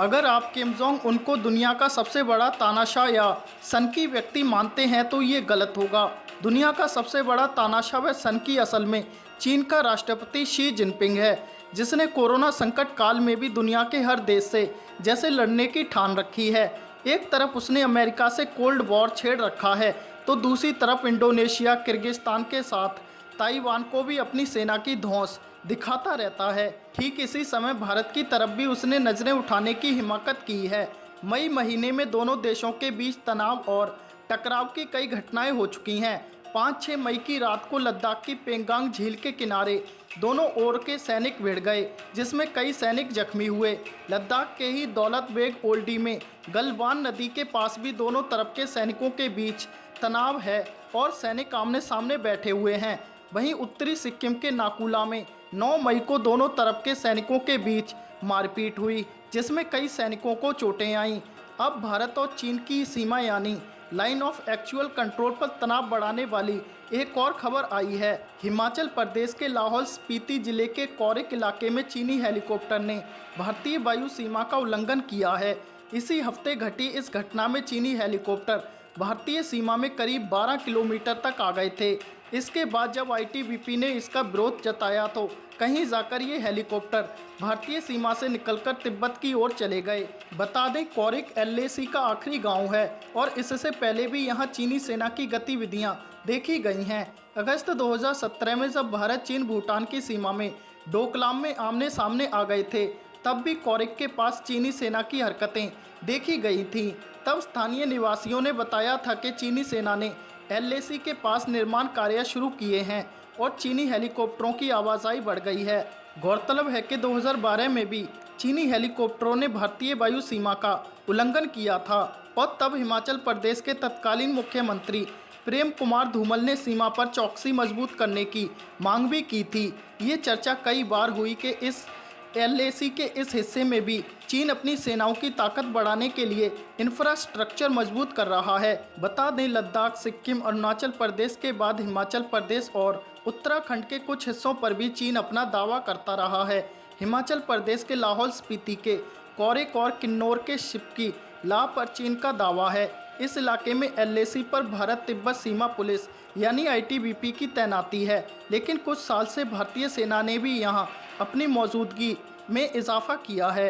अगर आप Kim Jong उनको दुनिया का सबसे बड़ा तानाशाह या सनकी व्यक्ति मानते हैं तो ये गलत होगा। दुनिया का सबसे बड़ा तानाशाह व सनकी असल में चीन का राष्ट्रपति शी जिनपिंग है, जिसने कोरोना संकट काल में भी दुनिया के हर देश से जैसे लड़ने की ठान रखी है। एक तरफ उसने अमेरिका से कोल्ड वॉर छेड़ रखा है तो दूसरी तरफ इंडोनेशिया, किर्गिस्तान के साथ ताइवान को भी अपनी सेना की धौंस दिखाता रहता है। ठीक इसी समय भारत की तरफ भी उसने नजरें उठाने की हिमाकत की है। मई महीने में दोनों देशों के बीच तनाव और टकराव की कई घटनाएं हो चुकी हैं। 5-6 मई की रात को लद्दाख की पेंगांग झील के किनारे दोनों ओर के सैनिक भिड़ गए, जिसमें कई सैनिक जख्मी हुए। लद्दाख के ही दौलत बेग ओल्डी में गलवान नदी के पास भी दोनों तरफ के सैनिकों के बीच तनाव है और सैनिक आमने सामने बैठे हुए हैं। वहीं उत्तरी सिक्किम के नाकुला में 9 मई को दोनों तरफ के सैनिकों के बीच मारपीट हुई, जिसमें कई सैनिकों को चोटें आईं। अब भारत और चीन की सीमा यानी लाइन ऑफ एक्चुअल कंट्रोल पर तनाव बढ़ाने वाली एक और खबर आई है। हिमाचल प्रदेश के लाहौल स्पीति जिले के कौरिक इलाके में चीनी हेलीकॉप्टर ने भारतीय वायु सीमा का उल्लंघन किया है। इसी हफ्ते घटी इस घटना में चीनी हेलीकॉप्टर भारतीय सीमा में करीब 12 किलोमीटर तक आ गए थे। इसके बाद जब आईटीबीपी ने इसका विरोध जताया तो कहीं जाकर ये हेलीकॉप्टर भारतीय सीमा से निकलकर तिब्बत की ओर चले गए। बता दें, कौरिक एलएसी का आखिरी गांव है और इससे पहले भी यहां चीनी सेना की गतिविधियां देखी गई हैं। अगस्त 2017 में जब भारत चीन भूटान की सीमा में डोकलाम में आमने सामने आ गए थे, तब भी कौरिक के पास चीनी सेना की हरकतें देखी गई थी। तब स्थानीय निवासियों ने बताया था कि चीनी सेना ने एलएसी के पास निर्माण कार्य शुरू किए हैं और चीनी हेलीकॉप्टरों की आवाजाही बढ़ गई है। गौरतलब है कि 2012 में भी चीनी हेलीकॉप्टरों ने भारतीय वायु सीमा का उल्लंघन किया था और तब हिमाचल प्रदेश के तत्कालीन मुख्यमंत्री प्रेम कुमार धूमल ने सीमा पर चौकसी मजबूत करने की मांग भी की थी। ये चर्चा कई बार हुई कि इस एलएसी के इस हिस्से में भी चीन अपनी सेनाओं की ताकत बढ़ाने के लिए इंफ्रास्ट्रक्चर मजबूत कर रहा है। बता दें, लद्दाख, सिक्किम, अरुणाचल प्रदेश के बाद हिमाचल प्रदेश और उत्तराखंड के कुछ हिस्सों पर भी चीन अपना दावा करता रहा है। हिमाचल प्रदेश के लाहौल स्पीति के कौरिक और किन्नौर के शिप्की ला पर चीन का दावा है। इस इलाके में एलएसी पर भारत तिब्बत सीमा पुलिस यानी आईटीबीपी की तैनाती है, लेकिन कुछ साल से भारतीय सेना ने भी यहां अपनी मौजूदगी में इजाफा किया है।